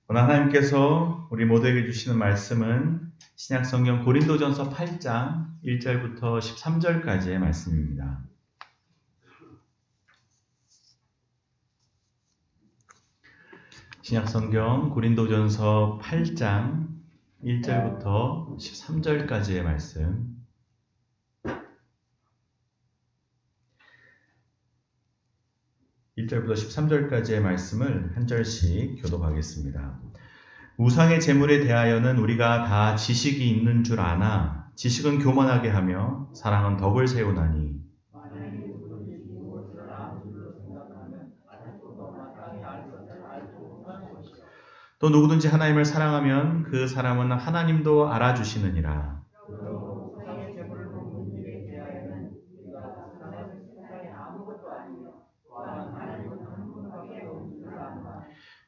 오늘 하나님께서 우리 모두에게 주시는 말씀은 신약성경 고린도전서 8장 1절부터 13절까지의 말씀입니다. 신약성경 고린도전서 8장 1절부터 13절까지의 말씀. (1절부터 13절까지의) 말씀을 한 절씩 교독하겠습니다. 우상의 제물에 대하여는 우리가 다 지식이 있는 줄 아나 지식은 교만하게 하며 사랑은 덕을 세우나니 또 누구든지 하나님을 사랑하면 그 사람은 하나님도 알아주시느니라.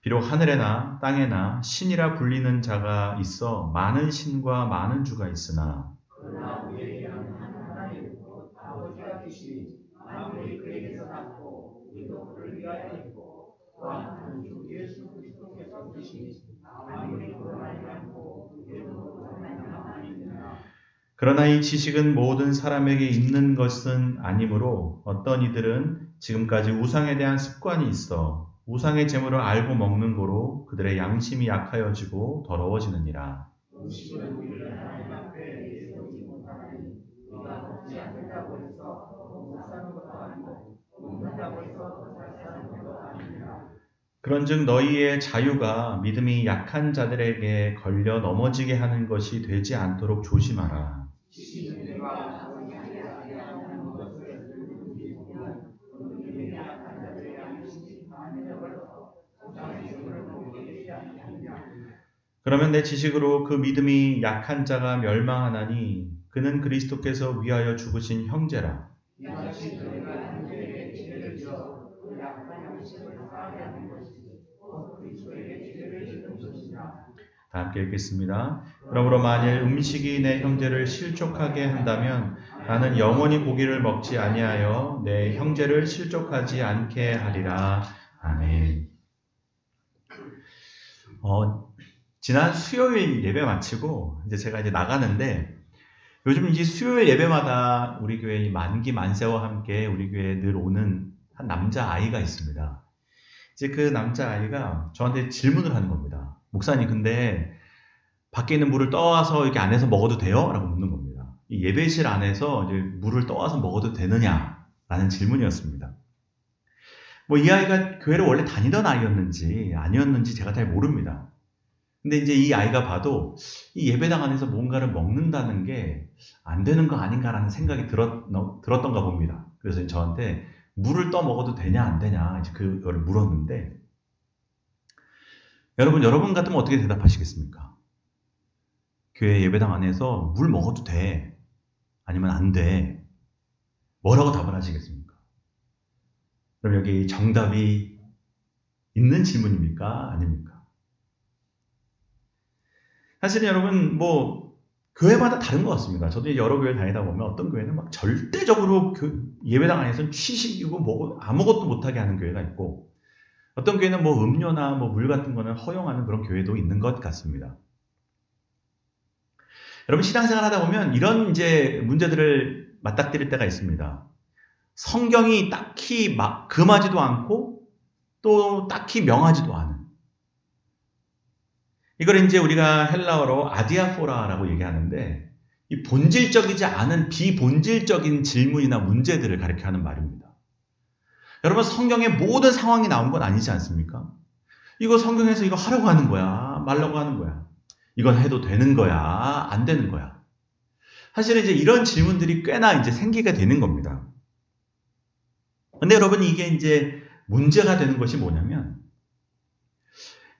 비록 하늘에나 땅에나 신이라 불리는 자가 있어 많은 신과 많은 주가 있으나 그러나 이 지식은 모든 사람에게 있는 것은 아니므로 어떤 이들은 지금까지 우상에 대한 습관이 있어 우상의 제물을 알고 먹는 고로 그들의 양심이 약하여지고 더러워지느니라. 그런즉 너희의 자유가 믿음이 약한 자들에게 걸려 넘어지게 하는 것이 되지 않도록 조심하라. 그러면 내 지식으로 그 믿음이 약한 자가 멸망하나니 그는 그리스도께서 위하여 죽으신 형제라. 다 함께 읽겠습니다. 그러므로 만일 음식이 내 형제를 실족하게 한다면 나는 영원히 고기를 먹지 아니하여 내 형제를 실족하지 않게 하리라. 아멘. 지난 수요일 예배 마치고 이제 제가 나가는데 요즘 이제 수요일 예배마다 우리 교회 만기 만세와 함께 우리 교회에 늘 오는 한 남자 아이가 있습니다. 이제 그 남자 아이가 저한테 질문을 하는 겁니다. 목사님, 근데 밖에 있는 물을 떠와서 이렇게 안에서 먹어도 돼요? 라고 묻는 겁니다. 이 예배실 안에서 이제 물을 떠와서 먹어도 되느냐? 라는 질문이었습니다. 이 아이가 교회를 원래 다니던 아이였는지 아니었는지 제가 잘 모릅니다. 근데 이제 이 아이가 봐도 이 예배당 안에서 뭔가를 먹는다는 게 안 되는 거 아닌가라는 생각이 들었던가 봅니다. 그래서 저한테 물을 떠 먹어도 되냐 안 되냐 이제 그거를 물었는데 여러분 같으면 어떻게 대답하시겠습니까? 교회 예배당 안에서 물 먹어도 돼? 아니면 안 돼? 뭐라고 답을 하시겠습니까? 그럼 여기 정답이 있는 질문입니까? 아닙니까? 사실은 여러분 교회마다 다른 것 같습니다. 저도 여러 교회 다니다 보면 어떤 교회는 막 절대적으로 예배당 안에서는 취식이고 아무것도 못하게 하는 교회가 있고 어떤 교회는 음료나 물 같은 거는 허용하는 그런 교회도 있는 것 같습니다. 여러분 신앙생활 하다 보면 이런 이제 문제들을 맞닥뜨릴 때가 있습니다. 성경이 딱히 금하지도 않고 또 딱히 명하지도 않은 이걸 이제 우리가 헬라어로 아디아포라라고 얘기하는데 이 본질적이지 않은 비본질적인 질문이나 문제들을 가리켜하는 말입니다. 여러분 성경에 모든 상황이 나온 건 아니지 않습니까? 이거 성경에서 이거 하라고 하는 거야, 말라고 하는 거야. 이건 해도 되는 거야, 안 되는 거야. 사실은 이제 이런 질문들이 꽤나 이제 생기게 되는 겁니다. 근데 여러분 이게 이제 문제가 되는 것이 뭐냐면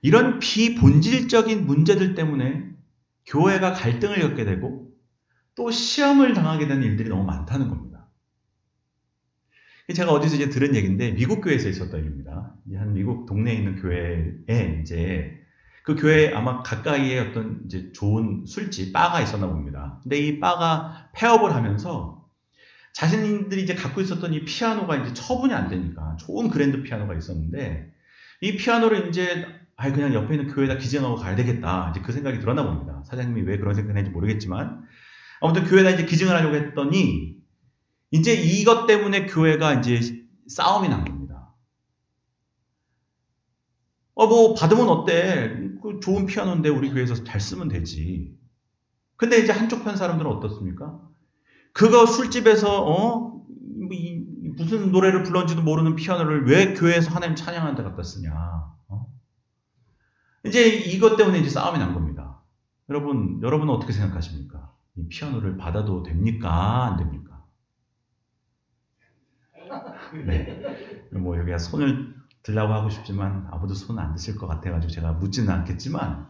이런 비본질적인 문제들 때문에 교회가 갈등을 겪게 되고 또 시험을 당하게 되는 일들이 너무 많다는 겁니다. 제가 어디서 이제 들은 얘기인데 미국 교회에서 있었던 일입니다. 한 미국 동네에 있는 교회에 이제 그 교회에 아마 가까이에 어떤 이제 좋은 술집, 바가 있었나 봅니다. 근데 이 바가 폐업을 하면서 자신들이 이제 갖고 있었던 이 피아노가 이제 처분이 안 되니까 좋은 그랜드 피아노가 있었는데 이 피아노를 이제 그냥 옆에 있는 교회에다 기증하고 가야 되겠다. 이제 그 생각이 들었나 봅니다. 사장님이 왜 그런 생각을 했는지 모르겠지만. 아무튼 교회에다 이제 기증을 하려고 했더니, 이제 이것 때문에 교회가 이제 싸움이 난 겁니다. 뭐, 받으면 어때? 그 좋은 피아노인데 우리 교회에서 잘 쓰면 되지. 근데 이제 한쪽 편 사람들은 어떻습니까? 그거 술집에서, 무슨 노래를 불렀는지도 모르는 피아노를 왜 교회에서 하나님 찬양하는 데 갖다 쓰냐. 이제 이것 때문에 이제 싸움이 난 겁니다. 여러분은 어떻게 생각하십니까? 이 피아노를 받아도 됩니까? 안 됩니까? 네. 뭐 여기가 손을 들라고 하고 싶지만 아무도 손 안 드실 것 같아가지고 제가 묻지는 않겠지만,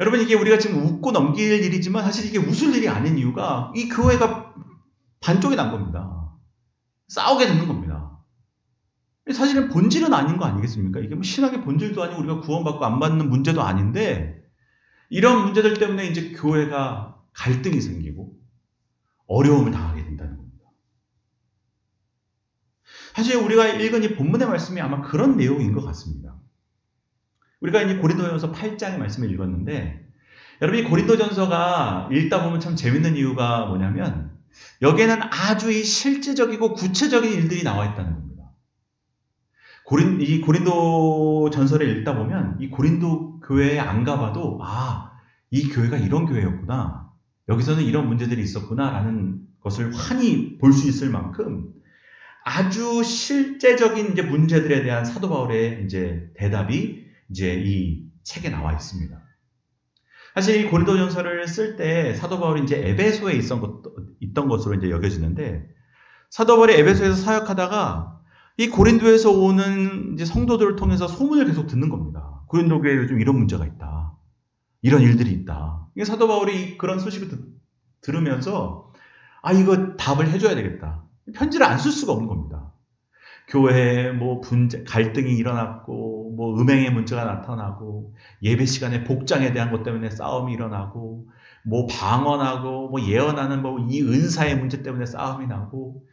여러분 이게 우리가 지금 웃고 넘길 일이지만 사실 이게 웃을 일이 아닌 이유가 이 교회가 반쪽이 난 겁니다. 싸우게 되는 겁니다. 사실은 본질은 아닌 거 아니겠습니까? 이게 뭐 신학의 본질도 아니고 우리가 구원받고 안 받는 문제도 아닌데, 이런 문제들 때문에 이제 교회가 갈등이 생기고 어려움을 당하게 된다는 겁니다. 사실 우리가 읽은 이 본문의 말씀이 아마 그런 내용인 것 같습니다. 우리가 이제 고린도전서 8장의 말씀을 읽었는데, 여러분 이 고린도전서가 읽다 보면 참 재밌는 이유가 뭐냐면 여기에는 아주 이 실제적이고 구체적인 일들이 나와 있다는 겁니다. 이 고린도 전서를 읽다 보면 이 고린도 교회에 안 가봐도 이 교회가 이런 교회였구나. 여기서는 이런 문제들이 있었구나라는 것을 환히 볼 수 있을 만큼 아주 실제적인 이제 문제들에 대한 사도 바울의 이제 대답이 이제 이 책에 나와 있습니다. 사실 이 고린도전서를 쓸 때 사도 바울이 이제 에베소에 있던 것으로 이제 여겨지는데, 사도 바울이 에베소에서 사역하다가 이 고린도에서 오는 이제 성도들을 통해서 소문을 계속 듣는 겁니다. 고린도 교회에 요즘 이런 문제가 있다. 이런 일들이 있다. 사도 바울이 그런 소식을 들으면서 이거 답을 해줘야 되겠다. 편지를 안 쓸 수가 없는 겁니다. 교회에 뭐 갈등이 일어났고, 뭐 음행의 문제가 나타나고, 예배 시간에 복장에 대한 것 때문에 싸움이 일어나고, 뭐 방언하고, 뭐 예언하는 뭐 이 은사의 문제 때문에 싸움이 나고,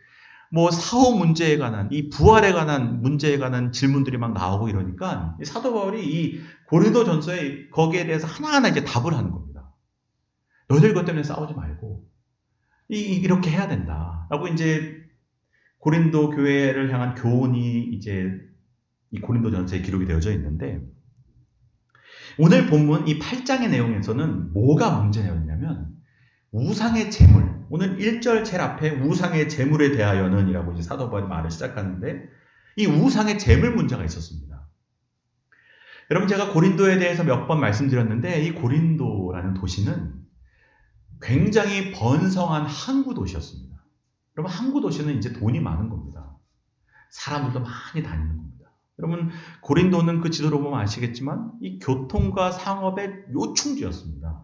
뭐 사후 문제에 관한, 이 부활에 관한 문제에 관한 질문들이 막 나오고 이러니까 사도 바울이 이 고린도 전서에 거기에 대해서 하나하나 이제 답을 하는 겁니다. 너희들 것 때문에 싸우지 말고 이렇게 해야 된다. 라고 이제 고린도 교회를 향한 교훈이 이제 이 고린도 전서에 기록이 되어져 있는데, 오늘 본문 이 8장의 내용에서는 뭐가 문제였냐면 우상의 제물, 오늘 1절 제일 앞에 우상의 제물에 대하여는 이라고 이제 사도 바울이 말을 시작하는데, 이 우상의 제물 문제가 있었습니다. 여러분 제가 고린도에 대해서 몇 번 말씀드렸는데, 이 고린도라는 도시는 굉장히 번성한 항구 도시였습니다. 여러분 항구 도시는 이제 돈이 많은 겁니다. 사람들도 많이 다니는 겁니다. 여러분 고린도는 그 지도로 보면 아시겠지만 이 교통과 상업의 요충지였습니다.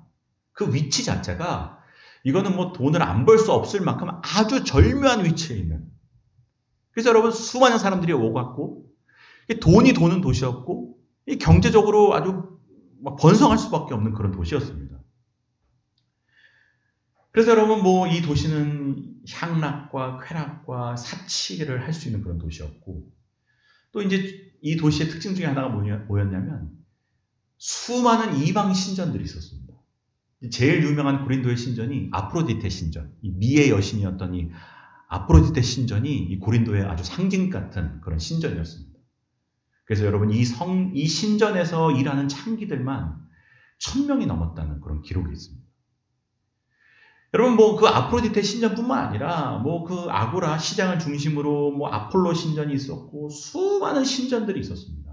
그 위치 자체가 이거는 뭐 돈을 안 벌 수 없을 만큼 아주 절묘한 위치에 있는, 그래서 여러분 수많은 사람들이 오갔고 돈이 도는 도시였고 경제적으로 아주 막 번성할 수밖에 없는 그런 도시였습니다. 그래서 여러분 뭐 이 도시는 향락과 쾌락과 사치를 할 수 있는 그런 도시였고, 또 이제 이 도시의 특징 중에 하나가 뭐였냐면 수많은 이방 신전들이 있었습니다. 제일 유명한 고린도의 신전이 아프로디테 신전, 이 미의 여신이었던 이 아프로디테 신전이 이 고린도의 아주 상징 같은 그런 신전이었습니다. 그래서 여러분 이 신전에서 일하는 창기들만 1000명이 넘었다는 그런 기록이 있습니다. 여러분 뭐 그 아프로디테 신전뿐만 아니라 뭐 그 아고라 시장을 중심으로 뭐 아폴로 신전이 있었고 수많은 신전들이 있었습니다.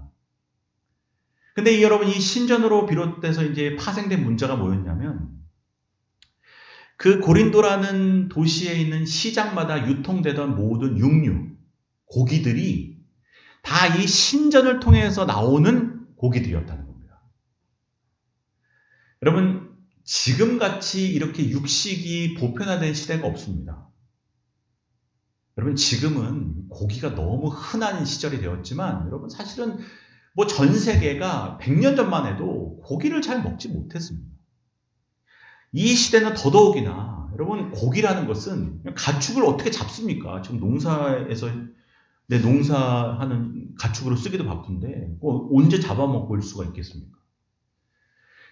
근데 여러분 이 신전으로 비롯돼서 이제 파생된 문제가 뭐였냐면, 그 고린도라는 도시에 있는 시장마다 유통되던 모든 육류, 고기들이 다 이 신전을 통해서 나오는 고기들이었다는 겁니다. 여러분 지금같이 이렇게 육식이 보편화된 시대가 없습니다. 여러분 지금은 고기가 너무 흔한 시절이 되었지만 여러분 사실은 뭐 전 세계가 100년 전만 해도 고기를 잘 먹지 못했습니다. 이 시대는 더더욱이나 여러분 고기라는 것은 가축을 어떻게 잡습니까? 지금 농사에서 내 농사하는 가축으로 쓰기도 바쁜데 언제 잡아먹을 수가 있겠습니까?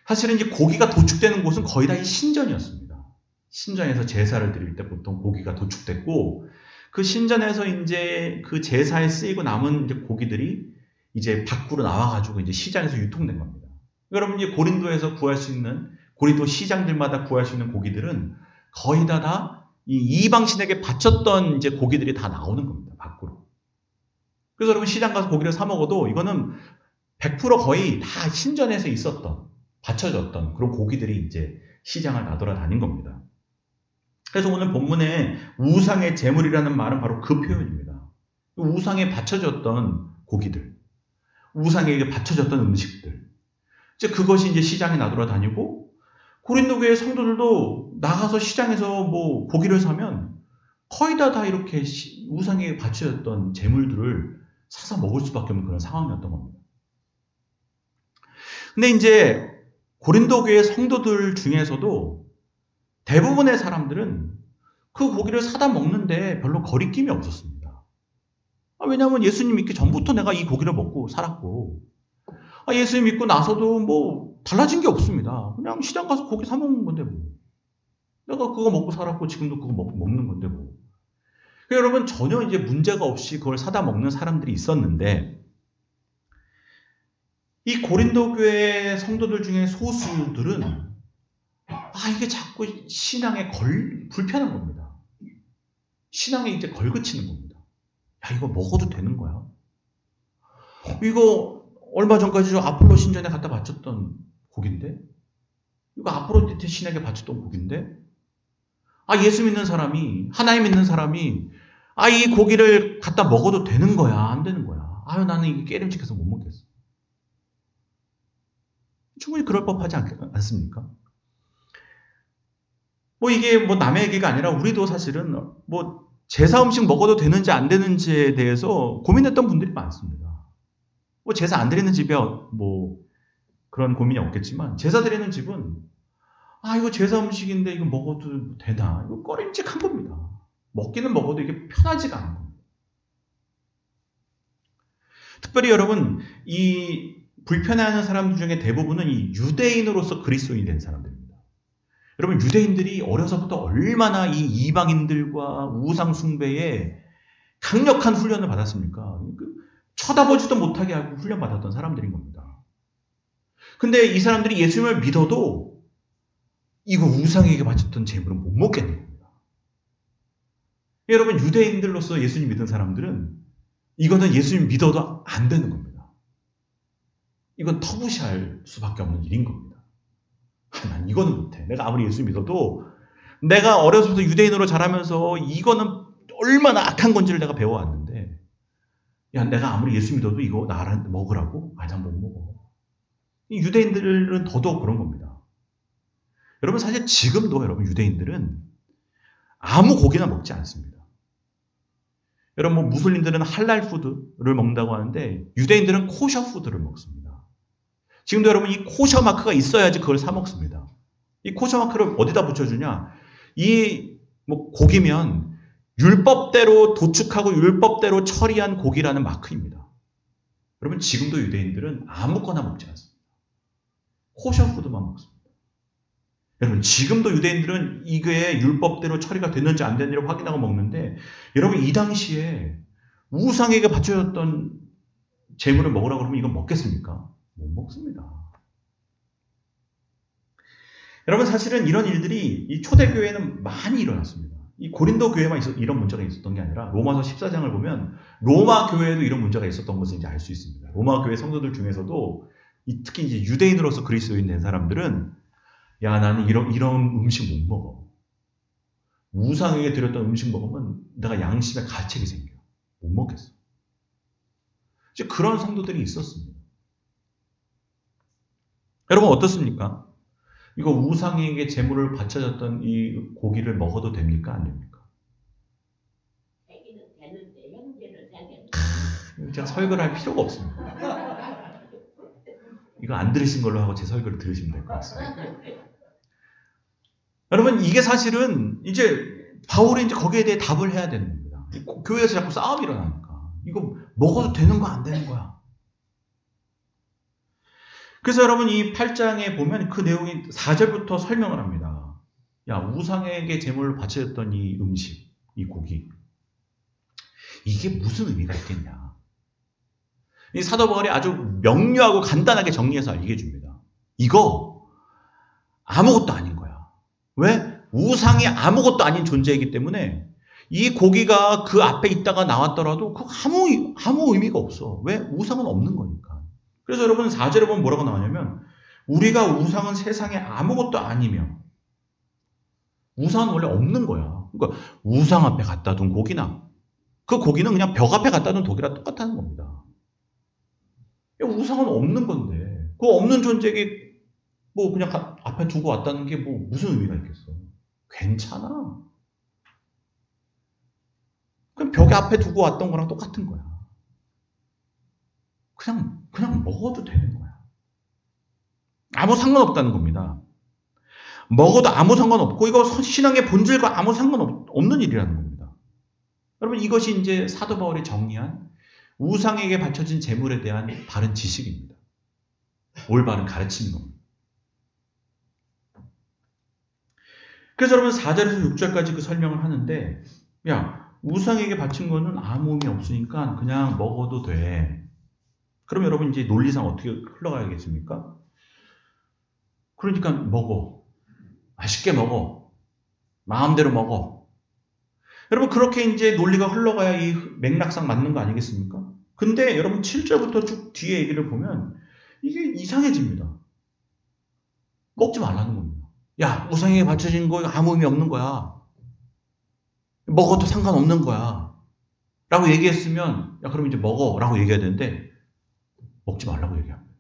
사실은 이제 고기가 도축되는 곳은 거의 다 이 신전이었습니다. 신전에서 제사를 드릴 때 보통 고기가 도축됐고 그 신전에서 이제 그 제사에 쓰이고 남은 이제 고기들이 이제 밖으로 나와가지고 이제 시장에서 유통된 겁니다. 여러분 이제 고린도에서 구할 수 있는 고린도 시장들마다 구할 수 있는 고기들은 거의 다 이 이방신에게 바쳤던 이제 고기들이 다 나오는 겁니다. 밖으로. 그래서 여러분 시장 가서 고기를 사 먹어도 이거는 100% 거의 다 신전에서 있었던 바쳐졌던 그런 고기들이 이제 시장을 나돌아다닌 겁니다. 그래서 오늘 본문에 우상의 제물이라는 말은 바로 그 표현입니다. 우상에 바쳐졌던 고기들, 우상에게 바쳐졌던 음식들. 이제 그것이 이제 시장에 나돌아다니고 고린도 교회 성도들도 나가서 시장에서 뭐 고기를 사면 거의 다 이렇게 우상에게 바쳐졌던 제물들을 사서 먹을 수밖에 없는 그런 상황이었던 겁니다. 근데 이제 고린도 교회 성도들 중에서도 대부분의 사람들은 그 고기를 사다 먹는데 별로 거리낌이 없었습니다. 왜냐하면 예수님 믿기 전부터 내가 이 고기를 먹고 살았고 예수님 믿고 나서도 뭐 달라진 게 없습니다. 그냥 시장 가서 고기 사 먹는 건데 뭐. 내가 그거 먹고 살았고 지금도 그거 먹는 건데 뭐. 여러분 전혀 이제 문제가 없이 그걸 사다 먹는 사람들이 있었는데 이 고린도 교회 성도들 중에 소수들은 이게 자꾸 신앙에 불편한 겁니다. 신앙에 이제 걸그치는 겁니다. 이거 먹어도 되는 거야? 이거 얼마 전까지 저 아폴로 신전에 갖다 바쳤던 고기인데? 이거 아프로디테 신에게 바쳤던 고기인데? 예수 믿는 사람이, 하나님 믿는 사람이 이 고기를 갖다 먹어도 되는 거야? 안 되는 거야? 나는 이게 깨름직해서 못 먹겠어. 충분히 그럴 법하지 않습니까? 이게 남의 얘기가 아니라 우리도 사실은 제사 음식 먹어도 되는지 안 되는지에 대해서 고민했던 분들이 많습니다. 제사 안 드리는 집에 그런 고민이 없겠지만 제사 드리는 집은 이거 제사 음식인데 이거 먹어도 되나? 이거 꺼림칙한 겁니다. 먹기는 먹어도 이게 편하지가 않은 겁니다. 특별히 여러분 이 불편해하는 사람들 중에 대부분은 이 유대인으로서 그리스도인이 된 사람들입니다. 여러분 유대인들이 어려서부터 얼마나 이 이방인들과 우상 숭배에 강력한 훈련을 받았습니까? 쳐다보지도 못하게 하고 훈련받았던 사람들인 겁니다. 근데 이 사람들이 예수님을 믿어도 이거 우상에게 바쳤던 제물은 못 먹겠는 겁니다. 여러분 유대인들로서 예수님 믿은 사람들은 이거는 예수님 믿어도 안 되는 겁니다. 이건 터부시할 수밖에 없는 일인 겁니다. 난 이거는 못해. 내가 아무리 예수 믿어도 내가 어려서부터 유대인으로 자라면서 이거는 얼마나 악한 건지를 내가 배워왔는데 내가 아무리 예수 믿어도 이거 나랑 먹으라고? 난 못 먹어. 이 유대인들은 더더욱 그런 겁니다. 여러분 사실 지금도 여러분 유대인들은 아무 고기나 먹지 않습니다. 여러분 무슬림들은 할랄 푸드를 먹는다고 하는데 유대인들은 코셔 푸드를 먹습니다. 지금도 여러분 이 코셔 마크가 있어야지 그걸 사 먹습니다. 이 코셔 마크를 어디다 붙여주냐? 이 고기면 율법대로 도축하고 율법대로 처리한 고기라는 마크입니다. 여러분 지금도 유대인들은 아무거나 먹지 않습니다. 코셔 푸드만 먹습니다. 여러분 지금도 유대인들은 이게 율법대로 처리가 됐는지 안 됐는지를 확인하고 먹는데 여러분 이 당시에 우상에게 바쳐졌던 제물을 먹으라고 그러면 이거 먹겠습니까? 못 먹습니다. 여러분 사실은 이런 일들이 이 초대교회에는 많이 일어났습니다. 이 고린도 교회만 이런 문제가 있었던 게 아니라 로마서 14장을 보면 로마 교회에도 이런 문제가 있었던 것을 이제 알 수 있습니다. 로마 교회 성도들 중에서도 특히 이제 유대인으로서 그리스도인 된 사람들은 나는 이런 음식 못 먹어. 우상에게 드렸던 음식 먹으면 내가 양심에 가책이 생겨. 못 먹겠어. 이제 그런 성도들이 있었습니다. 여러분 어떻습니까? 이거 우상에게 제물을 바쳐졌던 이 고기를 먹어도 됩니까? 안 됩니까? 제가 설교를 할 필요가 없습니다. 이거 안 들으신 걸로 하고 제 설교를 들으시면 될 것 같습니다. 여러분 이게 사실은 이제 바울이 이제 거기에 대해 답을 해야 되는 겁니다. 교회에서 자꾸 싸움이 일어나니까 이거 먹어도 되는 거 안 되는 거야. 그래서 여러분 이 8장에 보면 그 내용이 4절부터 설명을 합니다. 야, 우상에게 제물을 바쳤던 이 음식, 이 고기. 이게 무슨 의미가 있겠냐. 이 사도 바울이 아주 명료하고 간단하게 정리해서 알게 줍니다. 이거 아무것도 아닌 거야. 왜? 우상이 아무것도 아닌 존재이기 때문에 이 고기가 그 앞에 있다가 나왔더라도 그 아무 의미가 없어. 왜? 우상은 없는 거니까. 그래서 여러분 4절에 보면 뭐라고 나오냐면 우리가 우상은 세상에 아무것도 아니며 우상은 원래 없는 거야. 그러니까 우상 앞에 갖다 둔 고기나 그 고기는 그냥 벽 앞에 갖다 둔 독이랑 똑같다는 겁니다. 우상은 없는 건데 그 없는 존재에게 뭐 그냥 앞에 두고 왔다는 게 뭐 무슨 의미가 있겠어. 괜찮아. 그냥 벽에 앞에 두고 왔던 거랑 똑같은 거야. 그냥 먹어도 되는 거야. 아무 상관없다는 겁니다. 먹어도 아무 상관없고 이거 신앙의 본질과 아무 상관없는 일이라는 겁니다. 여러분 이것이 이제 사도 바울이 정리한 우상에게 바쳐진 제물에 대한 바른 지식입니다. 올바른 가르치는 겁니다. 그래서 여러분 4절에서 6절까지 그 설명을 하는데 야 우상에게 바친 거는 아무 의미 없으니까 그냥 먹어도 돼. 그럼 여러분 이제 논리상 어떻게 흘러가야겠습니까? 그러니까 먹어. 맛있게 먹어. 마음대로 먹어. 여러분 그렇게 이제 논리가 흘러가야 이 맥락상 맞는 거 아니겠습니까? 근데 여러분 7절부터 쭉 뒤에 얘기를 보면 이게 이상해집니다. 먹지 말라는 겁니다. 야 우상에게 바쳐진 거 아무 의미 없는 거야. 먹어도 상관없는 거야. 라고 얘기했으면 야 그럼 이제 먹어 라고 얘기해야 되는데 먹지 말라고 얘기합니다.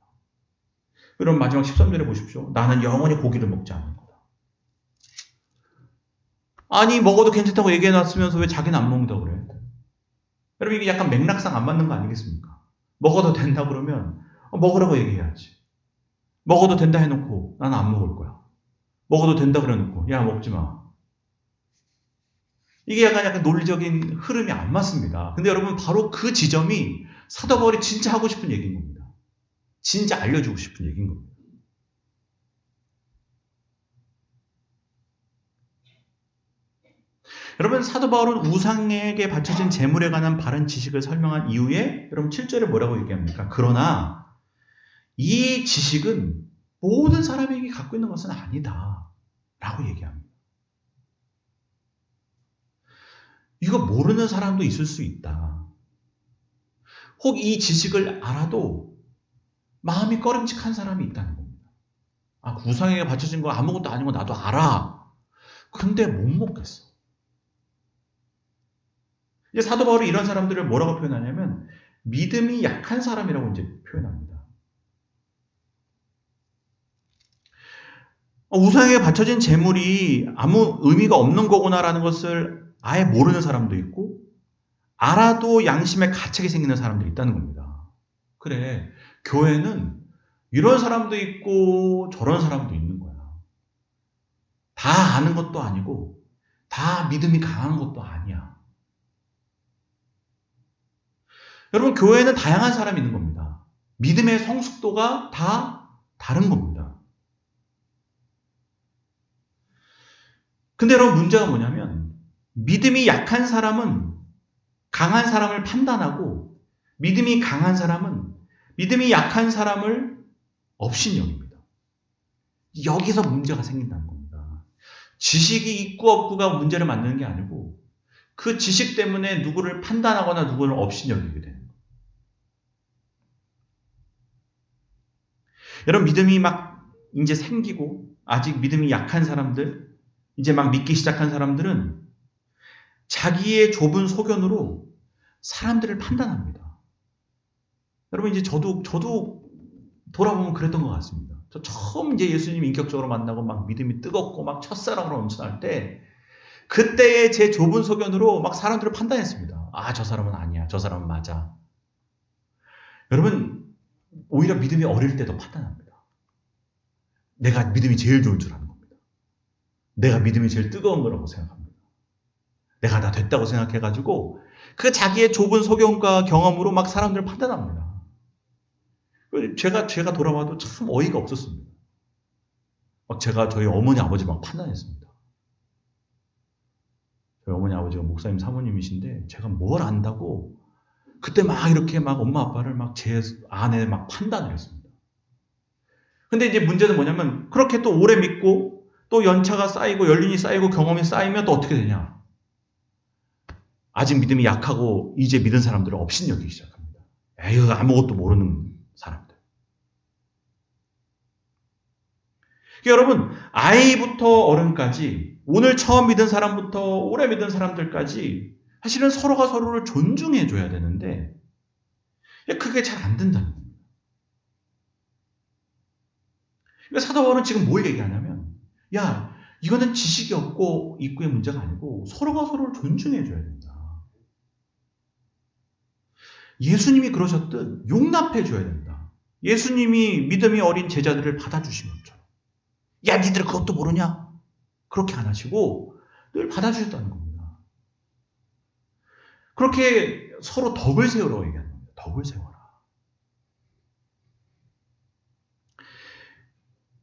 그럼 마지막 13절에 보십시오. 나는 영원히 고기를 먹지 않는 거다. 아니 먹어도 괜찮다고 얘기해놨으면서 왜 자기는 안 먹는다고 그래? 여러분 이게 약간 맥락상 안 맞는 거 아니겠습니까? 먹어도 된다 그러면 먹으라고 얘기해야지. 먹어도 된다 해놓고 나는 안 먹을 거야. 먹어도 된다 그래놓고 야 먹지 마. 이게 약간 논리적인 흐름이 안 맞습니다. 근데 여러분 바로 그 지점이 사도 바울이 진짜 하고 싶은 얘기인 겁니다. 진짜 알려주고 싶은 얘기인 겁니다. 여러분 사도 바울은 우상에게 바쳐진 제물에 관한 바른 지식을 설명한 이후에 여러분 7절에 뭐라고 얘기합니까? 그러나 이 지식은 모든 사람에게 갖고 있는 것은 아니다 라고 얘기합니다. 이거 모르는 사람도 있을 수 있다. 혹 이 지식을 알아도 마음이 꺼림칙한 사람이 있다는 겁니다. 아, 우상에게 바쳐진 거 아무것도 아닌 거 나도 알아. 근데 못 먹겠어. 이제 사도 바울이 이런 사람들을 뭐라고 표현하냐면 믿음이 약한 사람이라고 이제 표현합니다. 우상에게 바쳐진 제물이 아무 의미가 없는 거구나라는 것을 아예 모르는 사람도 있고 알아도 양심에 가책이 생기는 사람들이 있다는 겁니다. 그래, 교회는 이런 사람도 있고 저런 사람도 있는 거야. 다 아는 것도 아니고 다 믿음이 강한 것도 아니야. 여러분 교회는 다양한 사람이 있는 겁니다. 믿음의 성숙도가 다 다른 겁니다. 근데 여러분 문제가 뭐냐면 믿음이 약한 사람은 강한 사람을 판단하고 믿음이 강한 사람은 믿음이 약한 사람을 업신여깁니다. 여기서 문제가 생긴다는 겁니다. 지식이 있고 없고가 문제를 만드는 게 아니고 그 지식 때문에 누구를 판단하거나 누구를 업신여기게 되는 거예요. 여러분 믿음이 막 이제 생기고 아직 믿음이 약한 사람들 이제 막 믿기 시작한 사람들은 자기의 좁은 소견으로 사람들을 판단합니다. 여러분 이제 저도 돌아보면 그랬던 것 같습니다. 저 처음 이제 예수님 인격적으로 만나고 막 믿음이 뜨겁고 막 첫사랑으로 넘쳐날 때 그때의 제 좁은 소견으로 막 사람들을 판단했습니다. 아, 저 사람은 아니야. 저 사람은 맞아. 여러분 오히려 믿음이 어릴 때 더 판단합니다. 내가 믿음이 제일 좋은 줄 아는 겁니다. 내가 믿음이 제일 뜨거운 거라고 생각합니다. 내가 다 됐다고 생각해가지고 그 자기의 좁은 소견과 경험으로 막 사람들을 판단합니다. 제가 돌아봐도 참 어이가 없었습니다. 막 제가 저희 어머니 아버지 막 판단했습니다. 저희 어머니 아버지가 목사님 사모님이신데 제가 뭘 안다고 그때 막 이렇게 막 엄마 아빠를 막 제 안에 막 판단을 했습니다. 근데 이제 문제는 뭐냐면 그렇게 또 오래 믿고 또 연차가 쌓이고 연륜이 쌓이고 경험이 쌓이면 또 어떻게 되냐? 아직 믿음이 약하고 이제 믿은 사람들을 업신여기기 시작합니다. 에휴, 아무것도 모르는 사람들. 여러분, 아이부터 어른까지, 오늘 처음 믿은 사람부터 오래 믿은 사람들까지 사실은 서로가 서로를 존중해줘야 되는데 그게 잘 안 된다는 겁니다. 그러니까 사도 바울은 지금 뭘 얘기하냐면, 야, 이거는 지식이 없고 입구의 문제가 아니고 서로가 서로를 존중해줘야 된다. 예수님이 그러셨듯 용납해줘야 된다. 예수님이 믿음이 어린 제자들을 받아주신 것처럼. 야, 니들 그것도 모르냐? 그렇게 안 하시고 늘 받아주셨다는 겁니다. 그렇게 서로 덕을 세우라고 얘기하는 겁니다. 덕을 세워라.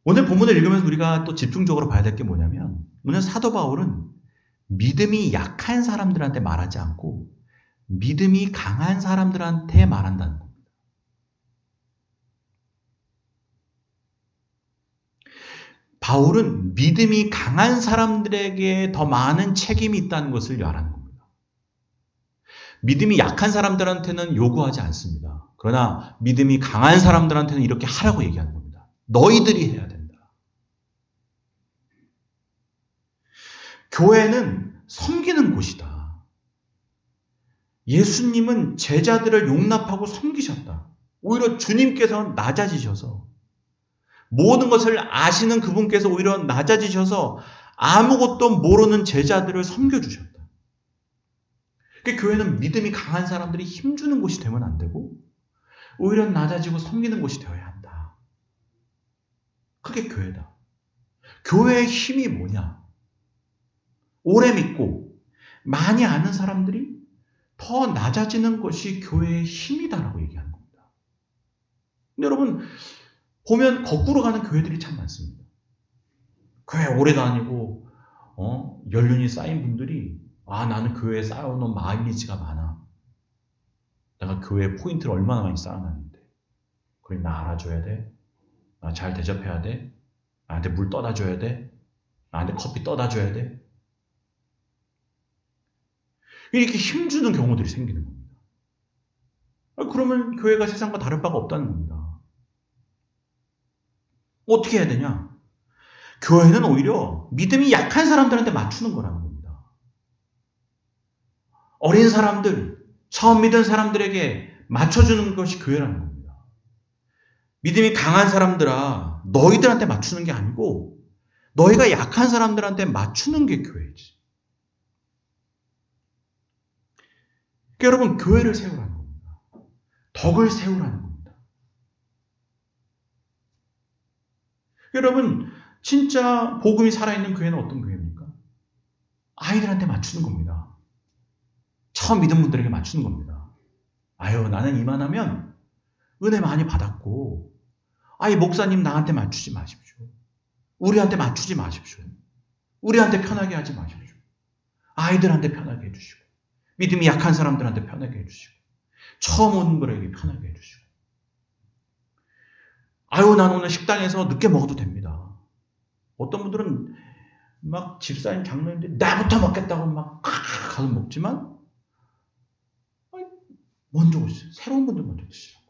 오늘 본문을 읽으면서 우리가 또 집중적으로 봐야 될 게 뭐냐면, 오늘 사도 바울은 믿음이 약한 사람들한테 말하지 않고 믿음이 강한 사람들한테 말한다는 겁니다. 바울은 믿음이 강한 사람들에게 더 많은 책임이 있다는 것을 말하는 겁니다. 믿음이 약한 사람들한테는 요구하지 않습니다. 그러나 믿음이 강한 사람들한테는 이렇게 하라고 얘기하는 겁니다. 너희들이 해야 된다. 교회는 섬기는 곳이다. 예수님은 제자들을 용납하고 섬기셨다. 오히려 주님께서는 낮아지셔서, 모든 것을 아시는 그분께서 오히려 낮아지셔서 아무것도 모르는 제자들을 섬겨주셨다. 그러니까 교회는 믿음이 강한 사람들이 힘주는 곳이 되면 안 되고 오히려 낮아지고 섬기는 곳이 되어야 한다. 그게 교회다. 교회의 힘이 뭐냐? 오래 믿고 많이 아는 사람들이 더 낮아지는 것이 교회의 힘이다라고 얘기하는 겁니다. 근데 여러분, 보면 거꾸로 가는 교회들이 참 많습니다. 교회 오래 다니고 연륜이 쌓인 분들이 나는 교회에 쌓아놓은 마일리지가 많아. 내가 교회 포인트를 얼마나 많이 쌓아놨는데. 그래, 나 알아줘야 돼. 나 잘 대접해야 돼. 나한테 물 떠다 줘야 돼. 나한테 커피 떠다 줘야 돼. 이렇게 힘주는 경우들이 생기는 겁니다. 그러면 교회가 세상과 다를 바가 없다는 겁니다. 어떻게 해야 되냐? 교회는 오히려 믿음이 약한 사람들한테 맞추는 거라는 겁니다. 어린 사람들, 처음 믿은 사람들에게 맞춰주는 것이 교회라는 겁니다. 믿음이 강한 사람들아, 너희들한테 맞추는 게 아니고 너희가 약한 사람들한테 맞추는 게 교회지. 그러니까 여러분, 교회를 세우라는 겁니다. 덕을 세우라는 겁니다. 여러분, 진짜 복음이 살아있는 교회는 어떤 교회입니까? 아이들한테 맞추는 겁니다. 처음 믿은 분들에게 맞추는 겁니다. 아유, 나는 이만하면 은혜 많이 받았고, 목사님 나한테 맞추지 마십시오. 우리한테 맞추지 마십시오. 우리한테 편하게 하지 마십시오. 아이들한테 편하게 해주시고, 믿음이 약한 사람들한테 편하게 해주시고, 처음 오는 분에게 편하게 해주시고. 난 오늘 식당에서 늦게 먹어도 됩니다. 어떤 분들은 막 집사님 장로님들이 나부터 먹겠다고 막 가서 먹지만 먼저 오시죠. 새로운 분들 먼저 드시라고.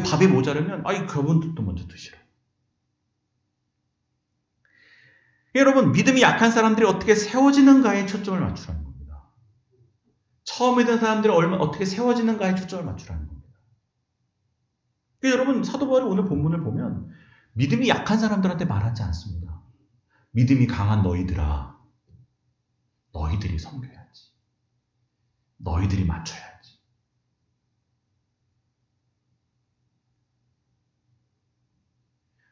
밥이 모자르면 그분들도 먼저 드시라고. 여러분, 믿음이 약한 사람들이 어떻게 세워지는가에 초점을 맞추라는 겁니다. 처음 믿은 사람들이 어떻게 세워지는가에 초점을 맞추라는 겁니다. 여러분, 사도 바울이 오늘 본문을 보면 믿음이 약한 사람들한테 말하지 않습니다. 믿음이 강한 너희들아, 너희들이 섬겨야지. 너희들이 맞춰야지.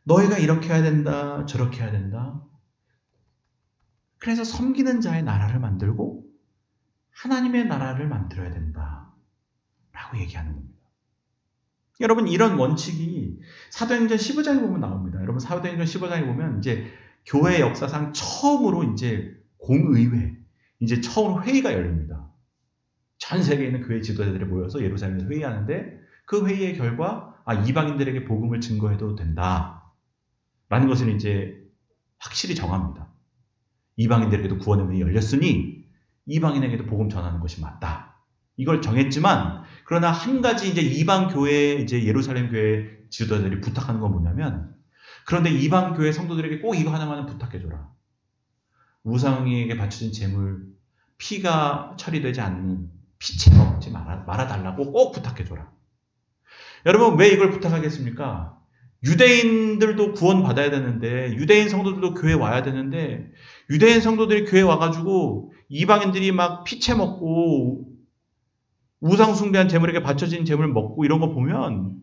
너희가 이렇게 해야 된다, 저렇게 해야 된다. 그래서 섬기는 자의 나라를 만들고 하나님의 나라를 만들어야 된다. 라고 얘기하는 겁니다. 여러분, 이런 원칙이 사도행전 15장에 보면 나옵니다. 여러분, 사도행전 15장에 보면 이제 교회 역사상 처음으로 이제 공의회, 이제 처음으로 회의가 열립니다. 전 세계에 있는 교회 지도자들이 모여서 예루살렘에서 회의하는데 그 회의의 결과, 이방인들에게 복음을 증거해도 된다. 라는 것을 이제 확실히 정합니다. 이방인들에게도 구원의 문이 열렸으니 이방인에게도 복음 전하는 것이 맞다. 이걸 정했지만, 그러나 한 가지 이제 이방 교회, 이제 예루살렘 교회 지도자들이 부탁하는 건 뭐냐면, 그런데 이방 교회 성도들에게 꼭 이거 하나만은 부탁해줘라. 우상에게 바쳐진 제물, 피가 처리되지 않는 피채 먹지 말아달라고 꼭 부탁해줘라. 여러분, 왜 이걸 부탁하겠습니까? 유대인들도 구원받아야 되는데, 유대인 성도들도 교회 와야 되는데, 유대인 성도들이 교회 와가지고 이방인들이 막 피채 먹고 우상 숭배한 제물에게 바쳐진 제물 먹고 이런 거 보면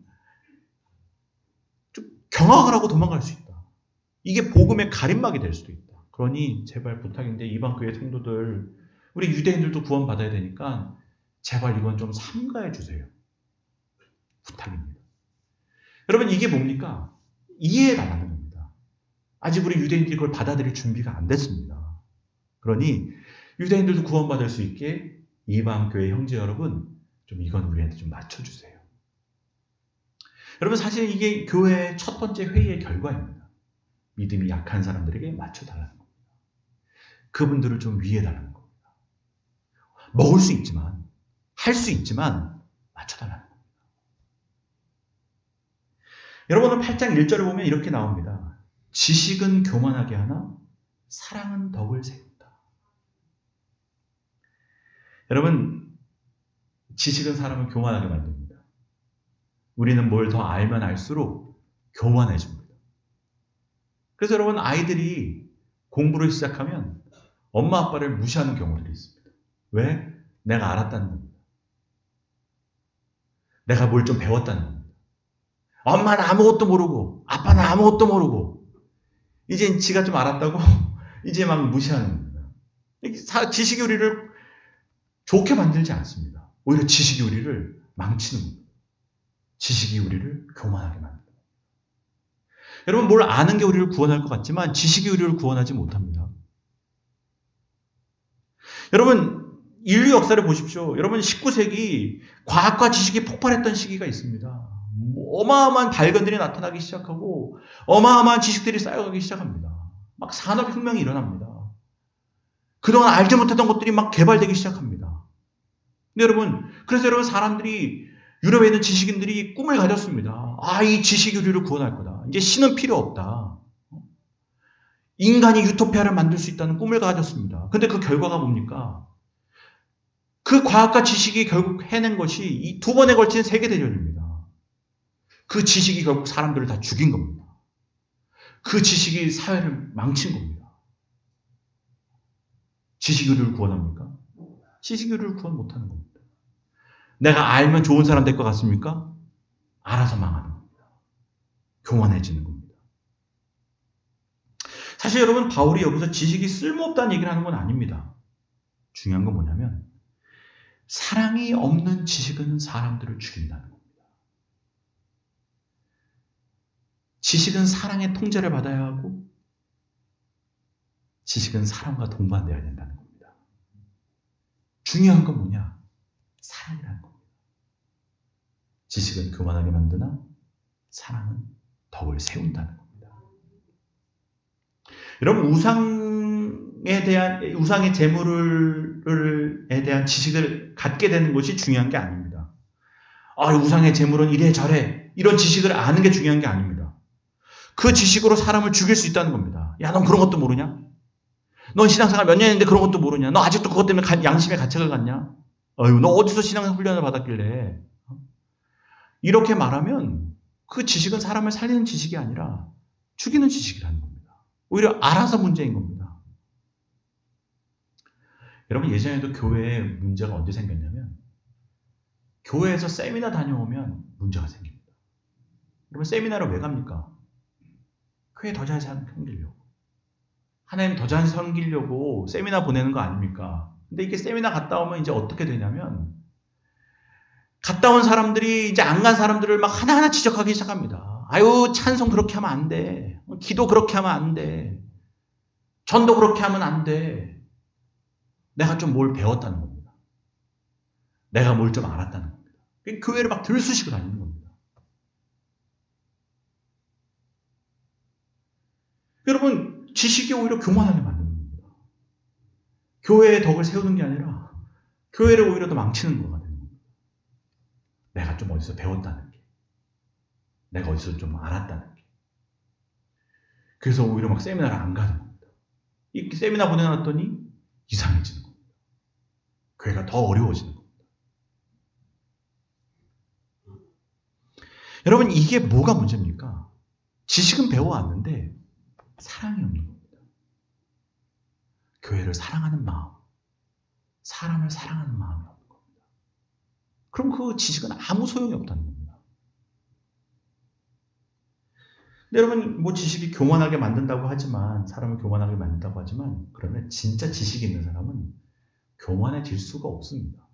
좀 경악을 하고 도망갈 수 있다. 이게 복음의 가림막이 될 수도 있다. 그러니 제발 부탁인데 이방 교회 성도들, 우리 유대인들도 구원받아야 되니까 제발 이건 좀 삼가해 주세요. 부탁입니다. 여러분, 이게 뭡니까? 이해해달라는 겁니다. 아직 우리 유대인들이 그걸 받아들일 준비가 안 됐습니다. 그러니 유대인들도 구원받을 수 있게 이방 교회 형제 여러분, 좀 이건 우리한테 좀 맞춰주세요. 여러분, 사실 이게 교회의 첫 번째 회의의 결과입니다. 믿음이 약한 사람들에게 맞춰달라는 겁니다. 그분들을 좀 위해달라는 겁니다. 먹을 수 있지만, 할 수 있지만 맞춰달라는 겁니다. 여러분, 오늘 8장 1절을 보면 이렇게 나옵니다. 지식은 교만하게 하나 사랑은 덕을 세운다. 여러분, 지식은 사람을 교만하게 만듭니다. 우리는 뭘 더 알면 알수록 교만해집니다. 그래서 여러분, 아이들이 공부를 시작하면 엄마 아빠를 무시하는 경우들이 있습니다. 왜? 내가 알았다는 겁니다. 내가 뭘 좀 배웠다는 겁니다. 엄마는 아무것도 모르고 아빠는 아무것도 모르고 이제 지가 좀 알았다고 이제 막 무시하는 겁니다. 지식이 우리를 좋게 만들지 않습니다. 오히려 지식이 우리를 망치는 겁니다. 지식이 우리를 교만하게 만듭니다. 여러분, 뭘 아는 게 우리를 구원할 것 같지만 지식이 우리를 구원하지 못합니다. 여러분, 인류 역사를 보십시오. 여러분, 19세기 과학과 지식이 폭발했던 시기가 있습니다. 어마어마한 발견들이 나타나기 시작하고 어마어마한 지식들이 쌓여가기 시작합니다. 막 산업혁명이 일어납니다. 그동안 알지 못했던 것들이 막 개발되기 시작합니다. 근데 여러분, 그래서 여러분, 사람들이, 유럽에 있는 지식인들이 꿈을 가졌습니다. 이 지식이 우리를 구원할 거다. 이제 신은 필요 없다. 인간이 유토피아를 만들 수 있다는 꿈을 가졌습니다. 근데 그 결과가 뭡니까? 그 과학과 지식이 결국 해낸 것이 이 2번에 걸친 세계대전입니다. 그 지식이 결국 사람들을 다 죽인 겁니다. 그 지식이 사회를 망친 겁니다. 지식이 우리를 구원합니까? 지식이 우리를 구원 못하는 겁니다. 내가 알면 좋은 사람 될 것 같습니까? 알아서 망하는 겁니다. 교만해지는 겁니다. 사실 여러분, 바울이 여기서 지식이 쓸모없다는 얘기를 하는 건 아닙니다. 중요한 건 뭐냐면 사랑이 없는 지식은 사람들을 죽인다는 겁니다. 지식은 사랑의 통제를 받아야 하고 지식은 사랑과 동반되어야 된다는 겁니다. 중요한 건 뭐냐? 사랑이라는 겁니다. 지식은 교만하게 만드나 사랑은 덕을 세운다는 겁니다. 여러분, 우상의 제물에 대한 지식을 갖게 되는 것이 중요한 게 아닙니다. 우상의 제물은 이래 저래 이런 지식을 아는 게 중요한 게 아닙니다. 그 지식으로 사람을 죽일 수 있다는 겁니다. 야, 넌 그런 것도 모르냐? 넌 신앙생활 몇 년인데 그런 것도 모르냐? 너 아직도 그것 때문에 양심의 가책을 갖냐? 너 어디서 신앙 훈련을 받았길래? 이렇게 말하면 그 지식은 사람을 살리는 지식이 아니라 죽이는 지식이라는 겁니다. 오히려 알아서 문제인 겁니다. 여러분, 예전에도 교회에 문제가 언제 생겼냐면 교회에서 세미나 다녀오면 문제가 생깁니다. 여러분, 세미나를 왜 갑니까? 교회 더 잘 섬기려고. 하나님 더 잘 섬기려고 세미나 보내는 거 아닙니까? 근데 이게 세미나 갔다 오면 이제 어떻게 되냐면 갔다 온 사람들이 이제 안 간 사람들을 막 하나하나 지적하기 시작합니다. 아유, 찬송 그렇게 하면 안 돼. 기도 그렇게 하면 안 돼. 전도 그렇게 하면 안 돼. 내가 좀 뭘 배웠다는 겁니다. 내가 뭘 좀 알았다는 겁니다. 교회를 막 들쑤시고 다니는 겁니다. 여러분, 지식이 오히려 교만하게 만드는 겁니다. 교회의 덕을 세우는 게 아니라 교회를 오히려 더 망치는 거가 되는 겁니다. 내가 좀 어디서 배웠다는 게. 내가 어디서 좀 알았다는 게. 그래서 오히려 막 세미나를 안 가는 겁니다. 이 세미나 보내놨더니 이상해지는 겁니다. 교회가 더 어려워지는 겁니다. 여러분, 이게 뭐가 문제입니까? 지식은 배워왔는데 사랑이 없는 겁니다. 교회를 사랑하는 마음, 사람을 사랑하는 마음이 없는 겁니다. 그럼 그 지식은 아무 소용이 없다는 겁니다. 근데 여러분, 뭐 지식이 교만하게 만든다고 하지만, 사람을 교만하게 만든다고 하지만, 그러면 진짜 지식이 있는 사람은 교만해질 수가 없습니다.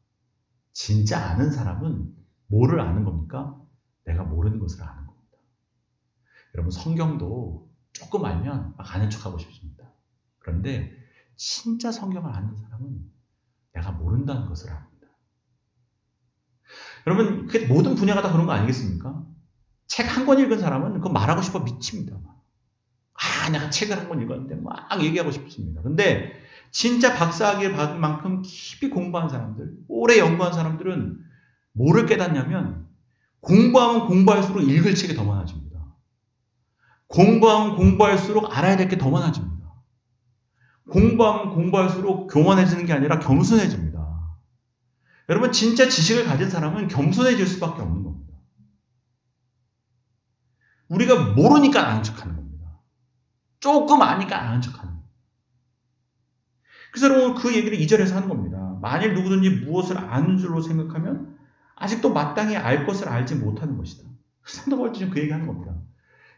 진짜 아는 사람은 뭐를 아는 겁니까? 내가 모르는 것을 아는 겁니다. 여러분, 성경도 조금 알면 막 아는 척하고 싶습니다. 그런데 진짜 성경을 아는 사람은 내가 모른다는 것을 압니다. 여러분, 그게 모든 분야가 다 그런 거 아니겠습니까? 책 한 권 읽은 사람은 그거 말하고 싶어 미칩니다. 아, 내가 책을 한 권 읽었는데 막 얘기하고 싶습니다. 근데 진짜 박사학위를 받은 만큼 깊이 공부한 사람들, 오래 연구한 사람들은 뭐를 깨닫냐면 공부하면 공부할수록 읽을 책이 더 많아집니다. 공부하면 공부할수록 알아야 될 게 더 많아집니다. 공부하면 공부할수록 교만해지는 게 아니라 겸손해집니다. 여러분, 진짜 지식을 가진 사람은 겸손해질 수밖에 없는 겁니다. 우리가 모르니까 아는 척하는 겁니다. 조금 아니까 아는 척하는 겁니다. 그래서 여러분, 그 얘기를 2절에서 하는 겁니다. 만일 누구든지 무엇을 아는 줄로 생각하면 아직도 마땅히 알 것을 알지 못하는 것이다. 사도 바울도 지금 그 얘기하는 겁니다.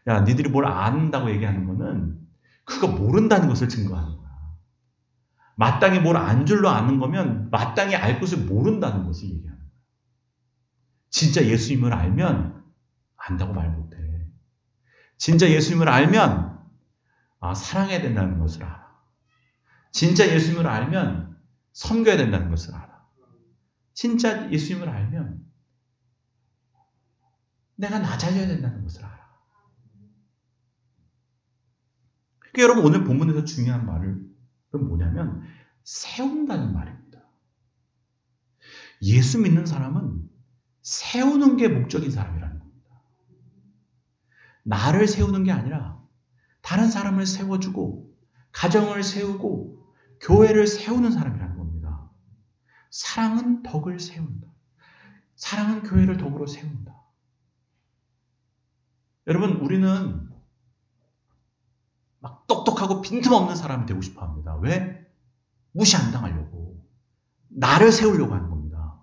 야, 니들이 뭘 안다고 얘기하는 거는 그거 모른다는 것을 증거하는 거야. 마땅히 뭘 안 줄로 아는 거면 마땅히 알 것을 모른다는 것을 얘기하는 거야. 진짜 예수님을 알면 안다고 말 못해. 진짜 예수님을 알면 사랑해야 된다는 것을 알아. 진짜 예수님을 알면 섬겨야 된다는 것을 알아. 진짜 예수님을 알면 내가 나 잘려야 된다는 것을 알아. 그러니까 여러분, 오늘 본문에서 중요한 말은 뭐냐면 세운다는 말입니다. 예수 믿는 사람은 세우는 게 목적인 사람이라는 겁니다. 나를 세우는 게 아니라 다른 사람을 세워주고 가정을 세우고 교회를 세우는 사람이라는 겁니다. 사랑은 덕을 세운다. 사랑은 교회를 덕으로 세운다. 여러분, 우리는 막 똑똑하고 빈틈없는 사람이 되고 싶어 합니다. 왜? 무시 안 당하려고. 나를 세우려고 하는 겁니다.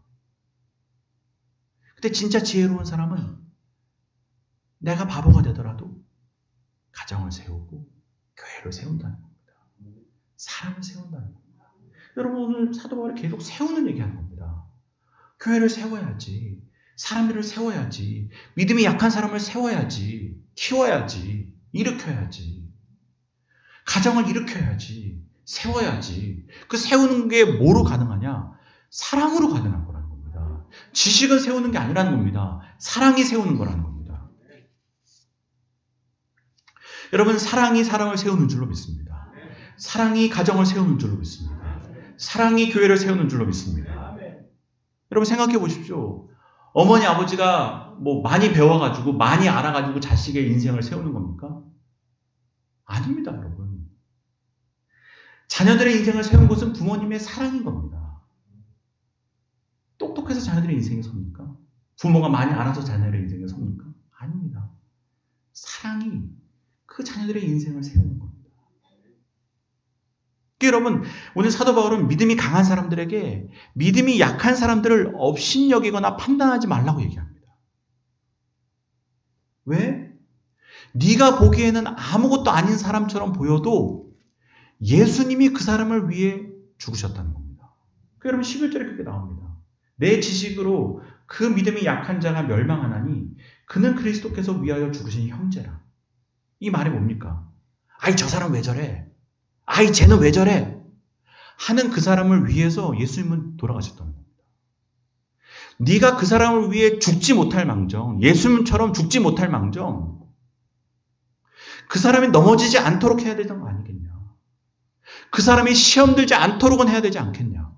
근데 진짜 지혜로운 사람은 내가 바보가 되더라도 가정을 세우고 교회를 세운다는 겁니다. 사람을 세운다는 겁니다. 여러분, 오늘 사도 바울이 계속 세우는 얘기하는 겁니다. 교회를 세워야지. 사람들을 세워야지. 믿음이 약한 사람을 세워야지. 키워야지. 일으켜야지. 가정을 일으켜야지. 세워야지. 그 세우는 게 뭐로 가능하냐? 사랑으로 가능한 거라는 겁니다. 지식은 세우는 게 아니라는 겁니다. 사랑이 세우는 거라는 겁니다. 여러분, 사랑이 사랑을 세우는 줄로 믿습니다. 사랑이 가정을 세우는 줄로 믿습니다. 사랑이 교회를 세우는 줄로 믿습니다. 여러분, 생각해 보십시오. 어머니, 아버지가 뭐 많이 배워가지고 많이 알아가지고 자식의 인생을 세우는 겁니까? 아닙니다, 여러분. 자녀들의 인생을 세운 것은 부모님의 사랑인 겁니다. 똑똑해서 자녀들의 인생에 섭니까? 부모가 많이 알아서 자녀들의 인생에 섭니까? 아닙니다. 사랑이 그 자녀들의 인생을 세우는 겁니다. 여러분, 오늘 사도 바울은 믿음이 강한 사람들에게 믿음이 약한 사람들을 업신여기거나 판단하지 말라고 얘기합니다. 왜? 네가 보기에는 아무것도 아닌 사람처럼 보여도 예수님이 그 사람을 위해 죽으셨다는 겁니다. 여러분 11절에 그렇게 나옵니다. 내 지식으로 그 믿음이 약한 자가 멸망하나니 그는 그리스도께서 위하여 죽으신 형제라. 이 말이 뭡니까? 아이 저 사람 왜 저래? 아이 쟤는 왜 저래? 하는 그 사람을 위해서 예수님은 돌아가셨다는 겁니다. 네가 그 사람을 위해 죽지 못할 망정, 예수님처럼 죽지 못할 망정, 그 사람이 넘어지지 않도록 해야 되는 거 아니겠냐? 그 사람이 시험 들지 않도록은 해야 되지 않겠냐?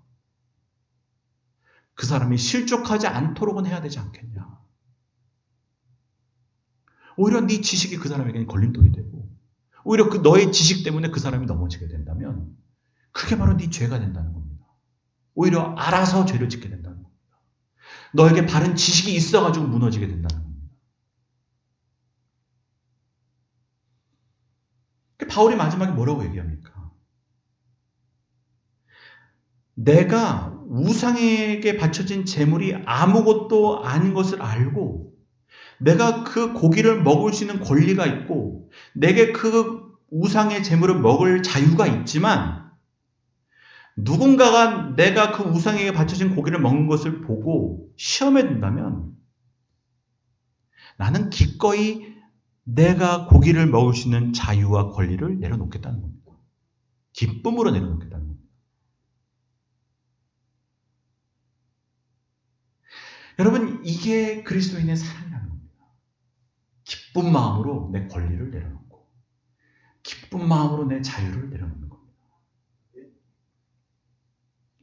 그 사람이 실족하지 않도록은 해야 되지 않겠냐? 오히려 네 지식이 그 사람에게는 걸림돌이 되고 오히려 그 너의 지식 때문에 그 사람이 넘어지게 된다면 그게 바로 네 죄가 된다는 겁니다. 오히려 알아서 죄를 짓게 된다는 겁니다. 너에게 바른 지식이 있어가지고 무너지게 된다는 겁니다. 바울이 마지막에 뭐라고 얘기합니까? 내가 우상에게 바쳐진 제물이 아무것도 아닌 것을 알고 내가 그 고기를 먹을 수 있는 권리가 있고 내게 그 우상의 제물을 먹을 자유가 있지만 누군가가 내가 그 우상에게 바쳐진 고기를 먹는 것을 보고 시험에 든다면 나는 기꺼이 내가 고기를 먹을 수 있는 자유와 권리를 내려놓겠다는 겁니다. 기쁨으로 내려놓겠다는 겁니다. 여러분 이게 그리스도인의 사랑이라는 겁니다. 기쁜 마음으로 내 권리를 내려놓고 기쁜 마음으로 내 자유를 내려놓는 겁니다.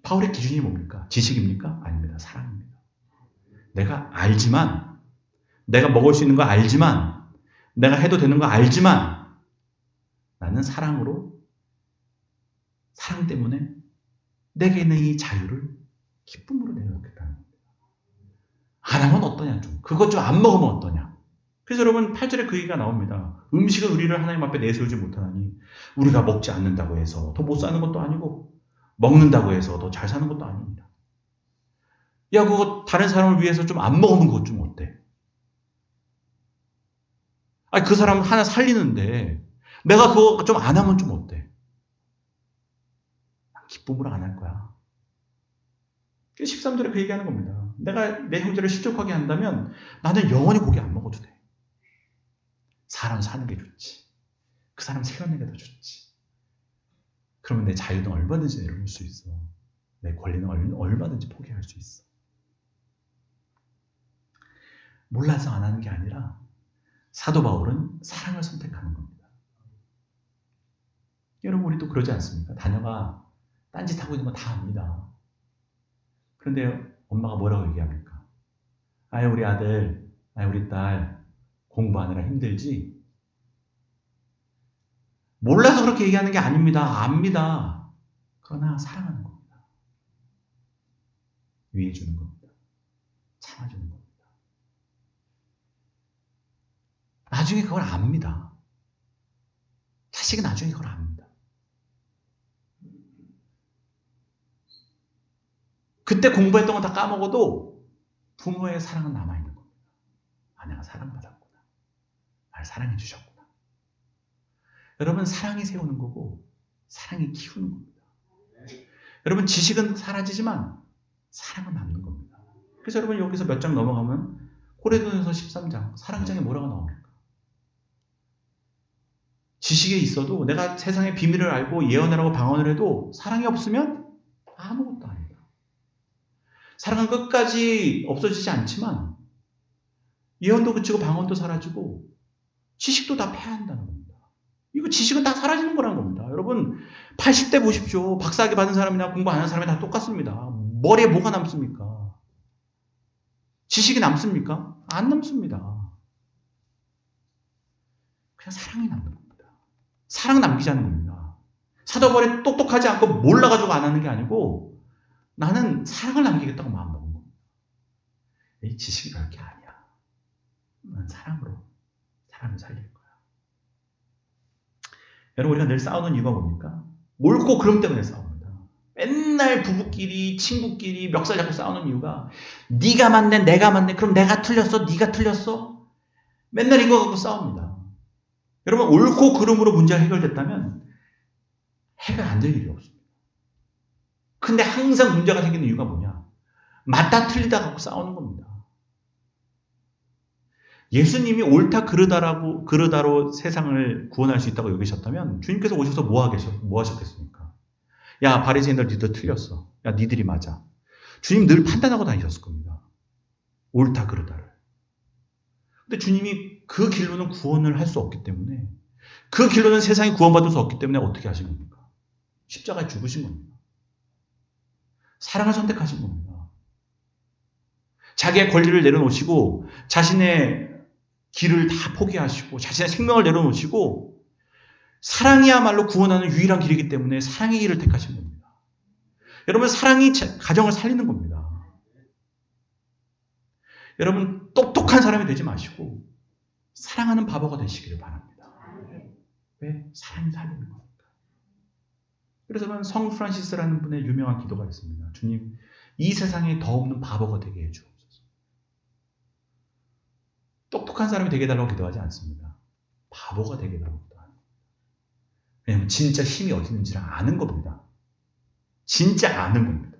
바울의 기준이 뭡니까? 지식입니까? 아닙니다. 사랑입니다. 내가 알지만 내가 먹을 수 있는 거 알지만 내가 해도 되는 거 알지만 나는 사랑으로 사랑 때문에 내게 있는 이 자유를 기쁨으로 내려놓겠다는 겁니다. 안 하면 어떠냐 좀. 그것 좀 안 먹으면 어떠냐. 그래서 여러분 8절에 그 얘기가 나옵니다. 음식은 우리를 하나님 앞에 내세우지 못하나니 우리가 먹지 않는다고 해서 더 못 사는 것도 아니고 먹는다고 해서 더 잘 사는 것도 아닙니다. 야 그거 다른 사람을 위해서 좀 안 먹으면 그것 좀 어때? 아니 그 사람 하나 살리는데 내가 그거 좀 안 하면 좀 어때? 기쁨으로 안 할 거야. 13절에 그 얘기하는 겁니다. 내가 내 형제를 실족하게 한다면 나는 영원히 고기 안 먹어도 돼. 사람 사는 게 좋지. 그 사람 세우는 게 더 좋지. 그러면 내 자유는 얼마든지 내려놓을 수 있어. 내 권리는 얼마든지 포기할 수 있어. 몰라서 안 하는 게 아니라 사도 바울은 사랑을 선택하는 겁니다. 여러분 우리도 그러지 않습니까? 자녀가 딴짓하고 있는 거 다 압니다. 그런데 엄마가 뭐라고 얘기합니까? 아이 우리 아들, 아이 우리 딸 공부하느라 힘들지? 몰라서 그렇게 얘기하는 게 아닙니다. 압니다. 그러나 사랑하는 겁니다. 위해 주는 겁니다. 참아주는 겁니다. 나중에 그걸 압니다. 자식이 나중에 그걸 압니다. 그때 공부했던 거 다 까먹어도 부모의 사랑은 남아있는 겁니다. 아, 내가 사랑받았구나. 날 사랑해 주셨구나. 여러분, 사랑이 세우는 거고 사랑이 키우는 겁니다. 여러분, 지식은 사라지지만 사랑은 남는 겁니다. 그래서 여러분, 여기서 몇 장 넘어가면 고린도전서 13장, 사랑장에 뭐라고 나옵니까? 지식에 있어도 내가 세상의 비밀을 알고 예언을 하고 방언을 해도 사랑이 없으면 아무것도 아닙니다. 사랑은 끝까지 없어지지 않지만 예언도 그치고 방언도 사라지고 지식도 다 패한다는 겁니다. 이거 지식은 다 사라지는 거라는 겁니다. 여러분 80대 보십시오. 박사학위 받은 사람이나 공부 안 하는 사람이 다 똑같습니다. 머리에 뭐가 남습니까? 지식이 남습니까? 안 남습니다. 그냥 사랑이 남는 겁니다. 사랑 남기자는 겁니다. 사도 바울이 똑똑하지 않고 몰라가지고 안 하는 게 아니고 나는 사랑을 남기겠다고 마음먹은 겁니다. 이 지식이 별게 아니야. 난 사랑으로 사람을 살릴 거야. 여러분 우리가 늘 싸우는 이유가 뭡니까? 옳고 그름 때문에 싸웁니다. 맨날 부부끼리 친구끼리 멱살 잡고 싸우는 이유가 네가 맞네 내가 맞네 그럼 내가 틀렸어 네가 틀렸어 맨날 이거 갖고 싸웁니다. 여러분 옳고 그름으로 문제가 해결됐다면 해결 안 될 일이 없습니다. 근데 항상 문제가 생기는 이유가 뭐냐? 맞다 틀리다 갖고 싸우는 겁니다. 예수님이 옳다 그르다로 세상을 구원할 수 있다고 여기셨다면 주님께서 오셔서 뭐 하셨겠습니까? 야, 바리새인들 니들 틀렸어. 야, 니들이 맞아. 주님 늘 판단하고 다니셨을 겁니다. 옳다 그르다를. 근데 주님이 그 길로는 구원을 할 수 없기 때문에, 그 길로는 세상이 구원받을 수 없기 때문에 어떻게 하신 겁니까? 십자가에 죽으신 겁니다. 사랑을 선택하신 겁니다. 자기의 권리를 내려놓으시고 자신의 길을 다 포기하시고 자신의 생명을 내려놓으시고, 사랑이야말로 구원하는 유일한 길이기 때문에 사랑의 길을 택하신 겁니다. 여러분, 사랑이 가정을 살리는 겁니다. 여러분, 똑똑한 사람이 되지 마시고 사랑하는 바보가 되시기를 바랍니다. 왜? 사랑이 살리는 겁니다. 그래서 저는 성 프란시스라는 분의 유명한 기도가 있습니다. 주님, 이 세상에 더 없는 바보가 되게 해주옵소서. 똑똑한 사람이 되게 해달라고 기도하지 않습니다. 바보가 되게 해달라고 기도합니다. 왜냐하면 진짜 힘이 어디 있는지를 아는 겁니다. 진짜 아는 겁니다.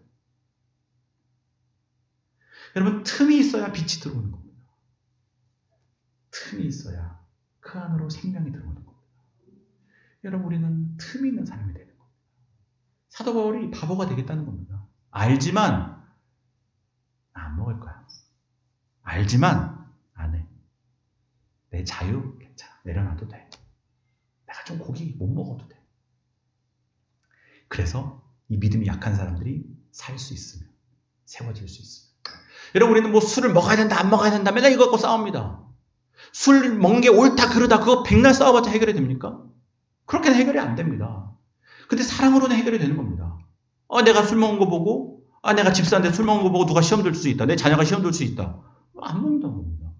여러분, 틈이 있어야 빛이 들어오는 겁니다. 틈이 있어야 그 안으로 생명이 들어오는 겁니다. 여러분, 우리는 틈이 있는 사람이 되는 겁니다. 사도 바울이 바보가 되겠다는 겁니다. 알지만 안 먹을 거야. 알지만 안 해. 내 자유 괜찮아. 내려놔도 돼. 내가 좀 고기 못 먹어도 돼. 그래서 이 믿음이 약한 사람들이 살 수 있으면, 세워질 수 있으면. 여러분, 우리는 뭐 술을 먹어야 된다 안 먹어야 된다 맨날 이거 갖고 싸웁니다. 술 먹는 게 옳다 그르다 그거 백날 싸워봤자 해결이 됩니까? 그렇게는 해결이 안 됩니다. 근데 사랑으로는 해결이 되는 겁니다. 내가 술 먹은 거 보고, 내가 집사한테 술 먹은 거 보고 누가 시험 들 수 있다. 내 자녀가 시험 들 수 있다. 안 먹는다는 겁니다.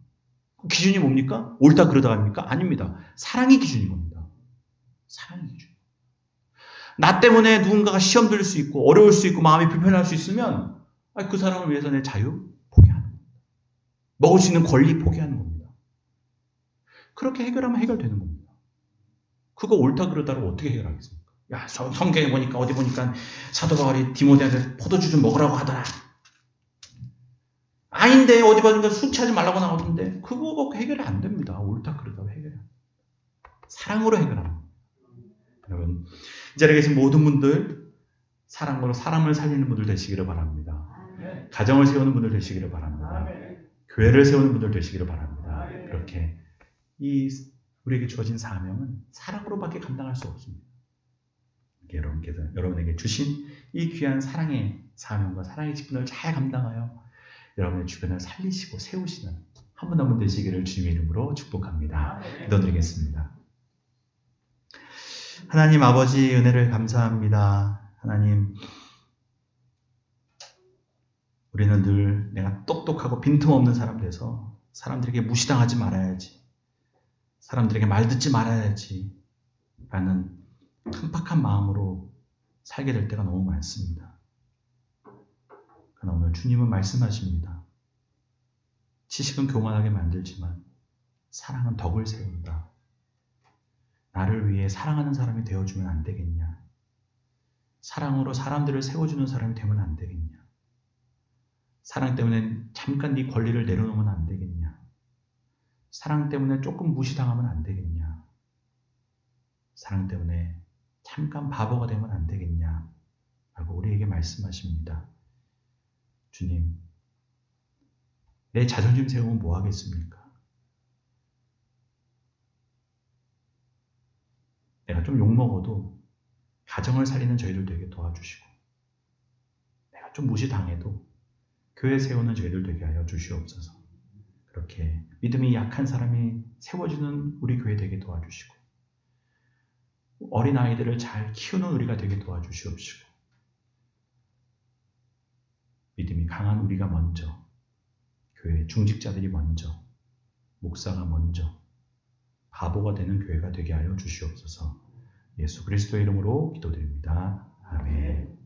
그 기준이 뭡니까? 옳다 그러다 합니까? 아닙니다. 사랑이 기준인 겁니다. 사랑이 기준. 나 때문에 누군가가 시험 들 수 있고 어려울 수 있고 마음이 불편할 수 있으면 그 사람을 위해서 내 자유 포기하는 겁니다. 먹을 수 있는 권리 포기하는 겁니다. 그렇게 해결하면 해결되는 겁니다. 그거 옳다 그러다로 어떻게 해결하겠습니까? 야, 성경에 보니까 어디 보니까 사도 바울이 디모데한테 포도주 좀 먹으라고 하더라. 아닌데 어디 보니까 술 취하지 말라고 나오던데. 그거 해결이 안 됩니다. 옳다 그러다로 해결이 안 됩니다. 사랑으로 해결합니다. 여러분, 이 자리에 계신 모든 분들 사랑으로 사람을 살리는 분들 되시기를 바랍니다. 가정을 세우는 분들 되시기를 바랍니다. 교회를 세우는 분들 되시기를 바랍니다. 그렇게 우리에게 주어진 사명은 사랑으로밖에 감당할 수 없습니다. 여러분께서 여러분에게 주신 이 귀한 사랑의 사명과 사랑의 직분을 잘 감당하여 여러분의 주변을 살리시고 세우시는 한 분 한 분 되시기를 주님의 이름으로 축복합니다. 기도드리겠습니다. 하나님 아버지, 은혜를 감사합니다. 하나님, 우리는 늘 내가 똑똑하고 빈틈없는 사람 돼서 사람들에게 무시당하지 말아야지, 사람들에게 말 듣지 말아야지 라는 깜빡한 마음으로 살게 될 때가 너무 많습니다. 그러나 오늘 주님은 말씀하십니다. 지식은 교만하게 만들지만 사랑은 덕을 세운다. 나를 위해 사랑하는 사람이 되어주면 안 되겠냐? 사랑으로 사람들을 세워주는 사람이 되면 안 되겠냐? 사랑 때문에 잠깐 네 권리를 내려놓으면 안 되겠냐? 사랑 때문에 조금 무시당하면 안 되겠냐? 사랑 때문에 잠깐 바보가 되면 안 되겠냐? 라고 우리에게 말씀하십니다. 주님, 내 자존심 세우면 뭐 하겠습니까? 내가 좀 욕먹어도 가정을 살리는 저희들 되게 도와주시고, 내가 좀 무시당해도 교회 세우는 저희들 되게 하여 주시옵소서. 그렇게 믿음이 약한 사람이 세워주는 우리 교회 되게 도와주시고, 어린아이들을 잘 키우는 우리가 되게 도와주시옵시고, 믿음이 강한 우리가 먼저, 교회 중직자들이 먼저, 목사가 먼저 바보가 되는 교회가 되게 하여 주시옵소서. 예수 그리스도의 이름으로 기도드립니다. 아멘.